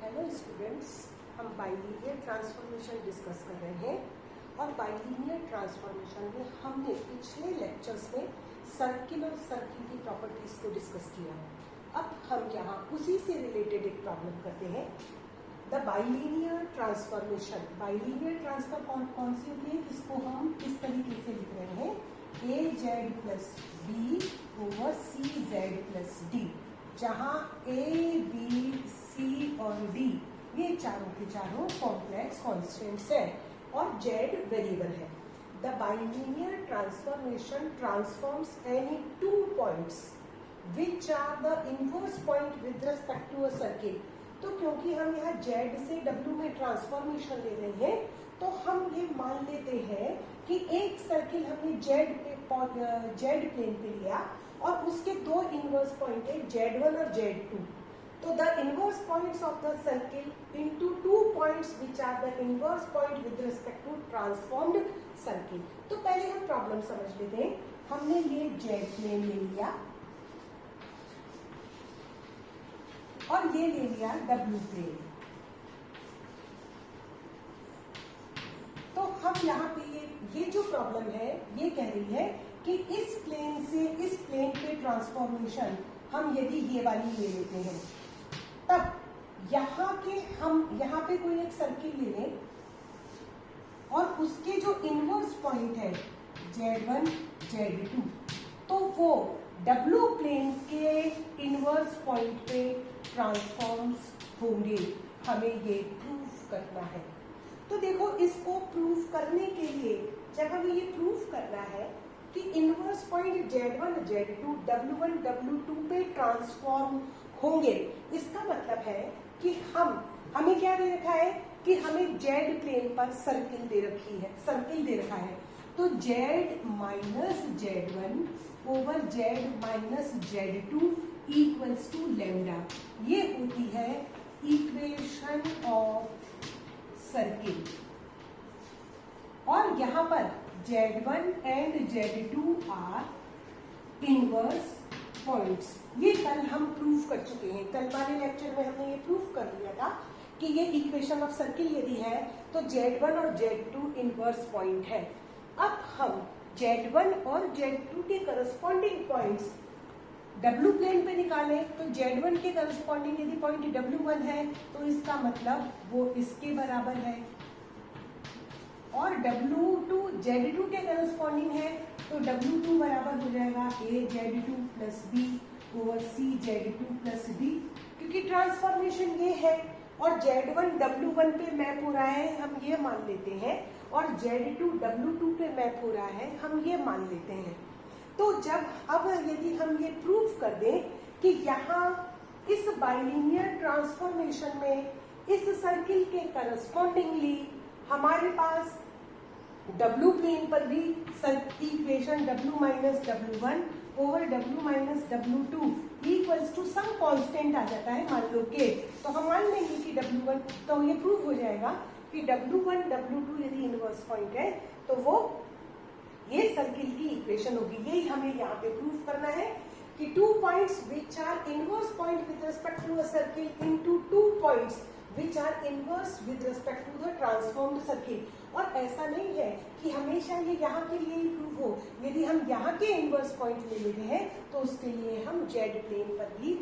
Hello students, हम bilinear transformation discuss कर रहे हैं और बाइलिनियर ट्रांसफॉर्मेशन में हमने पिछले लेक्चर्स में सर्किल और सर्किल की प्रॉपर्टीज को डिस्कस किया। अब हम यहाँ उसी से रिलेटेड एक प्रॉब्लम करते हैं। The bilinear transformation, bilinear transfer कौन सी होती है, इसको हम इस तरीके से लिख रहे हैं ए जेड प्लस बी ओवर सी जेड प्लस डी, जहाँ ए बी सी और डी ये चारों के चारों कॉम्प्लेक्स कॉन्स्टेंट्स है और जेड वेरिएबल है। The bilinear transformation transforms any two points which are the inverse point with respect to a circle. तो क्योंकि हम यहाँ जेड से डब्ल्यू में ट्रांसफॉर्मेशन ले रहे हैं, तो हम ये मान लेते हैं कि एक सर्किल हमने जेड प्लेन पे लिया और उसके दो इनवर्स पॉइंट है Z1 और Z2। तो the inverse points of the circle into two points which are the inverse point with respect to transformed circle. तो पहले हम प्रॉब्लम समझ लेते हैं। हमने ये Z प्लेन ले लिया और ये ले लिया W प्लेन। तो हम यहाँ पे ये जो प्रॉब्लम है ये कह रही है कि इस प्लेन से इस प्लेन पे ट्रांसफॉर्मेशन हम यदि ये वाली ले लेते हैं, तब यहाँ पे कोई एक सर्किल ले लें और उसके जो इनवर्स पॉइंट है Z1 Z2, तो वो W प्लेन के इनवर्स पॉइंट पे ट्रांसफॉर्म्स होंगे। हमें ये प्रूफ करना है। तो देखो, इसको प्रूफ करने के लिए जब हमें ये प्रूफ करना है कि inverse point Z1 Z2 W1 W2 पे ट्रांसफॉर्म होंगे, इसका मतलब है कि हमें क्या दे रखा है कि हमें Z प्लेन पर सर्किल दे रखा है। तो Z minus Z1 over Z minus Z2 equals to lambda. ये होती है इक्वेशन ऑफ सर्किल। और यहाँ पर Z1 and Z2 are inverse points. ये कल हम प्रूफ कर चुके हैं। कल वाले लेक्चर में हमने ये प्रूफ कर लिया था कि ये इक्वेशन ऑफ सर्किल यदि है तो Z1 और Z2 इनवर्स पॉइंट है। अब हम Z1 और Z2 के करस्पॉन्डिंग पॉइंट्स W प्लेन पे निकालें, तो Z1 के करस्पॉन्डिंग यदि पॉइंट W1 है तो इसका मतलब वो इसके बराबर है, और W2 Z2 के करस्पॉन्डिंग है तो W2 बराबर हो जाएगा A Z2 plus B over C Z2 plus D, क्योंकि ट्रांसफॉर्मेशन ये है और Z1 W1 पे मैप हो रहा है, हम ये मान लेते हैं, और Z2 W2 पे मैप हो रहा है, हम ये मान लेते हैं। तो अब यदि हम ये प्रूफ कर दें कि यहाँ इस बाइलिनियर ट्रांसफॉर्मेशन में इस सर्किल के करस्पॉन्डिंगली हमारे पास W प्लेन पर भी equation W minus W1 over W minus W2 equals to some constant आ जाता है, मान लो के। तो हम मान लेंगे कि W1, तो ये प्रूफ हो जाएगा कि W1 W2 यदि इनवर्स पॉइंट है तो वो ये सर्किल की इक्वेशन होगी। यही हमें यहाँ पे प्रूफ करना है कि two points which are inverse point with respect to a circle into two points which are inverse with respect to the transformed circle. और ऐसा नहीं है कि हमेशा ये यहाँ के लिए ही प्रूफ हो। यदि हम यहाँ के इनवर्स पॉइंट ले लेते हैं तो उसके लिए हम Z प्लेन पर भी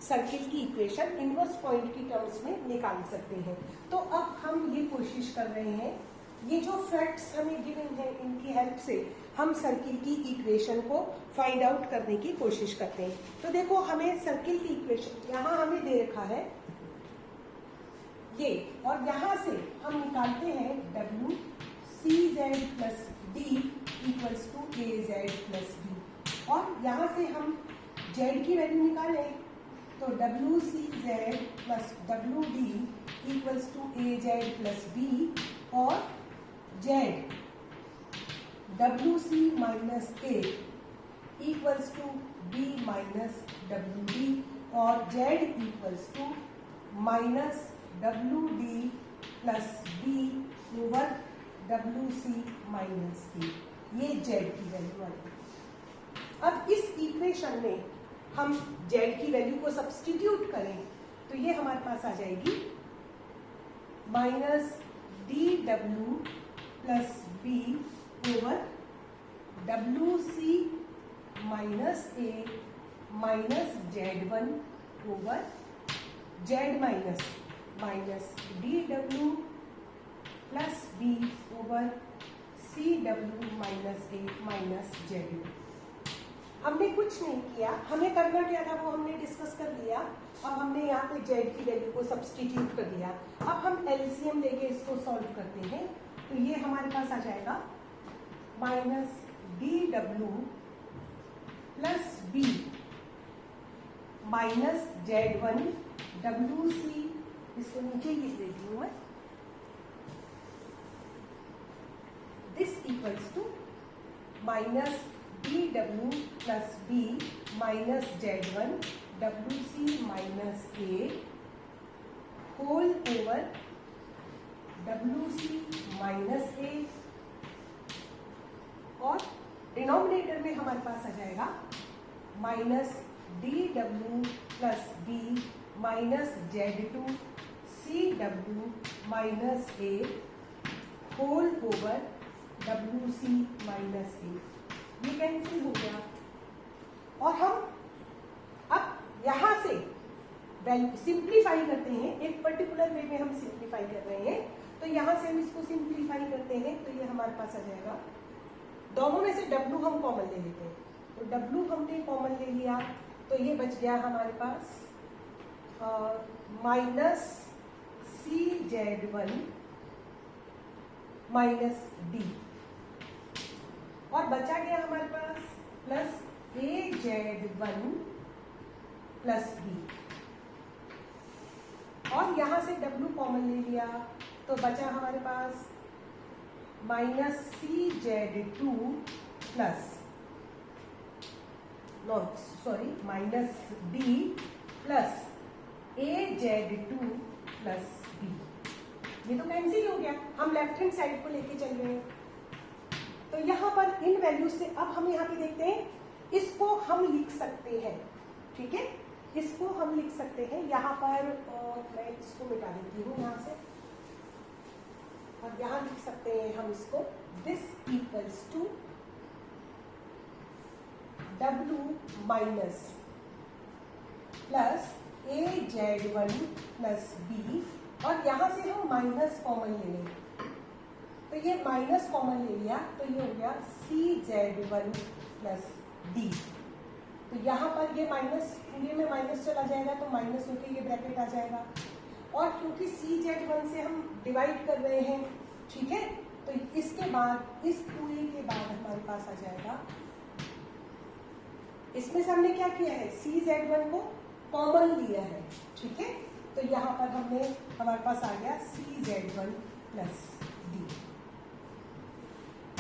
सर्किल की इक्वेशन इनवर्स पॉइंट की टर्म्स में निकाल सकते हैं। तो अब हम ये कोशिश कर रहे हैं, ये जो फैक्ट्स हमें गिवन है इनकी हेल्प से हम सर्किल की इक्वेशन को फाइंड आउट करने की कोशिश करते हैं। तो देखो, हमें सर्किल की इक्वेशन यहाँ हमें दे रखा है ये, और यहाँ से हम निकालते हैं W CZ plus D equals to AZ plus B, और यहाँ से हम Z की वैल्यू निकालें तो W CZ plus WD equals to AZ plus B, और Z WC minus A equals to B minus WD, और Z equals to minus WD plus B over WC minus A। ये Z की value आई। अब इस equation में हम Z की वैल्यू को सब्स्टिट्यूट करें तो ये हमारे पास आ जाएगी minus DW plus B over WC minus A minus Z1 over Z minus DW plus B over CW minus A minus Z2। हमने कुछ नहीं किया, हमें करना क्या था वो हमने डिस्कस कर लिया। अब हमने यहाँ पे Z की वैल्यू को सब्सटीट्यूट कर दिया। अब हम एलसीएम लेके इसको सॉल्व करते हैं। तो ये हमारे पास आ जाएगा minus DW plus B minus Z1 WC, इसको नीचे लिख देती हूँ मैं, this equals to minus DW plus B minus Z1 WC minus A whole over WC minus A, और डिनोमिनेटर में हमारे पास आ जाएगा minus DW plus B minus Z2 CW minus A whole over WC minus A। ये cancel हो गया, और हम अब यहां से सिंप्लीफाई करते हैं। एक पर्टिकुलर वे में हम सिंप्लीफाई कर रहे हैं, तो यहां से हम इसको सिंप्लीफाई करते हैं। तो ये हमारे पास आ जाएगा, दोनों में से W हम कॉमन ले लेते हैं। तो W हमने कॉमन ले लिया, तो ये बच गया हमारे पास माइनस CZ1 माइनस D, और बचा गया हमारे पास प्लस AZ1 प्लस B, और यहां से W कॉमन ले लिया, तो बचा हमारे पास minus CZ2 plus minus D plus AZ2 plus B। ये तो कैंसिल हो गया, हम लेफ्ट हैंड साइड को लेके चल रहे हैं। तो यहाँ पर इन वैल्यूज से अब हम यहाँ पे देखते हैं, इसको हम लिख सकते हैं, ठीक है, इसको हम लिख सकते हैं यहाँ पर। मैं इसको मिटा देती हूँ यहाँ से, और यहाँ लिख सकते हैं हम इसको, this equals to W minus plus AZ1 plus B, और यहाँ से हम माइनस कॉमन ले लेंगे। तो ये माइनस कॉमन ले लिया, तो ये हो गया CZ1 प्लस D। तो यहाँ पर ये माइनस, पूरे में माइनस चला जाएगा, तो माइनस होके ये ब्रैकेट आ जाएगा। और क्योंकि CZ1 से हम डिवाइड कर रहे हैं, ठीक है, तो इसके बाद, इस पूरे के बाद हमारे पास आ जाएगा, इसमें से हमने क्या किया है, CZ1 को कॉमन लिया है, ठीक है। तो यहाँ पर हमारे पास आ गया CZ1 प्लस D,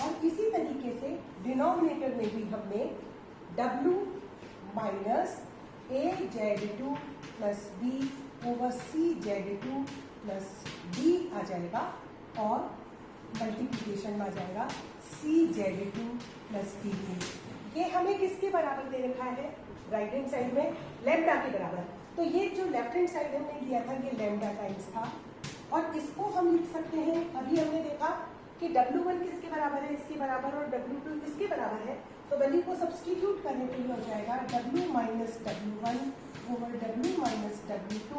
और इसी तरीके से डिनोमिनेटर में भी हमने W minus AZ2 plus B over CZ2 plus D आ जाएगा, और मल्टीप्लिकेशन में आ जाएगा CZ2 प्लस D। ये हमें किसके बराबर दे रखा है, राइट हैंड साइड में लैम्डा के बराबर। तो ये जो लेफ्ट हैंड साइड हमने लिया था, ये लैम्डा टाइम्स था, और इसको हम लिख सकते हैं, अभी हमने देखा कि W1 किसके बराबर है, इसके बराबर, और W2 किसके बराबर है। तो वैल्यू को सब्सटीट्यूट करने के लिए हो जाएगा W minus W1 over W minus W2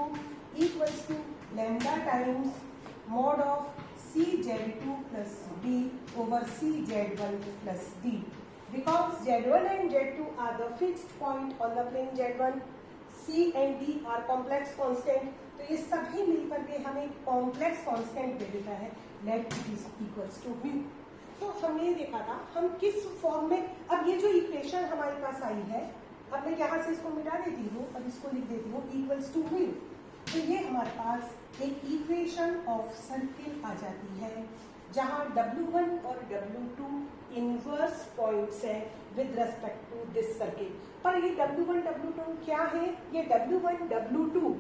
equals to lambda times mod of CZ2 plus D over CZ1 plus D। Because Z1 and Z2 are the fixed point on the plane Z1, C and D are complex constant, तो ये सभी मिलकर के हमें complex constant दे देता है, let it is equals to mu. तो हमने देखा था हम किस फॉर्म में, अब ये जो इक्वेशन हमारे पास आई है, अब मैं यहाँ से इसको मिटा देती हूँ और इसको लिख देती हूँ इक्वल्स टू म्यू। तो ये हमारे पास एक इक्वेशन ऑफ सर्किल आ जाती है, जहाँ W1 और W2 इनवर्स पॉइंट्स है with respect to this circle. पर ये W1 W2 क्या है, ये W1 W2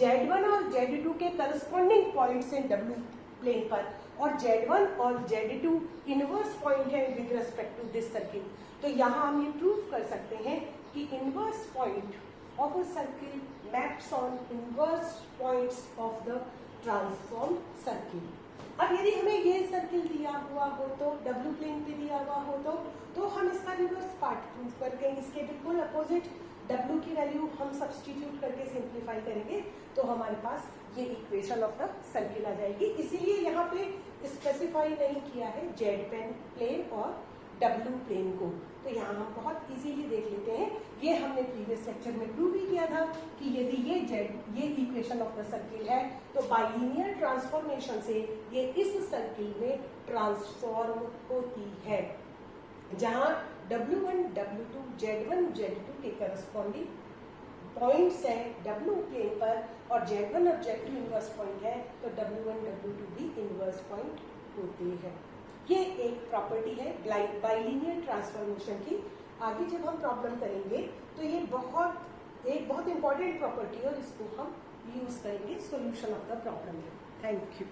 Z1 और Z2 के करस्पॉन्डिंग पॉइंट्स हैं W प्लेन पर, और Z1 और Z2 इनवर्स पॉइंट है with respect to this circle. तो यहाँ हम ये प्रूव कर सकते हैं कि inverse point of a circle maps on inverse points of the transformed circle. अब यदि हमें ये सर्किल दिया हुआ हो तो W प्लेन पे दिया हुआ हो तो हम इसका रिवर्स पार्ट प्रूव करके इसके बिल्कुल अपोजिट W की वैल्यू हम सब्सटीट्यूट करके सिंप्लीफाई करेंगे तो हमारे पास ये इक्वेशन ऑफ द सर्किल आ जाएगी। इसीलिए यहाँ पे स्पेसिफाई नहीं किया है जेड प्लेन और W प्लेन को। तो यहाँ हम बहुत इजीली देख लेते हैं, ये हमने प्रीवियस लेक्चर में प्रूव ही किया था कि यदि ये इक्वेशन ऑफ द सर्किल है तो बाइलिनियर ट्रांसफॉर्मेशन से ये इस सर्किल में ट्रांसफॉर्म होती है, जहां W1, W2, Z1, Z2 के करस्पॉन्डिंग पॉइंट्स है W प्लेन पर और Z1 और Z2 इनवर्स पॉइंट है तो W1, W2 भी इनवर्स पॉइंट होते हैं। ये एक प्रॉपर्टी है बाइलिनियर ट्रांसफॉर्मेशन की। आगे जब हम प्रॉब्लम करेंगे तो ये एक बहुत इंपॉर्टेंट प्रॉपर्टी है और इसको हम यूज करेंगे सॉल्यूशन ऑफ द प्रॉब्लम में। Thank you.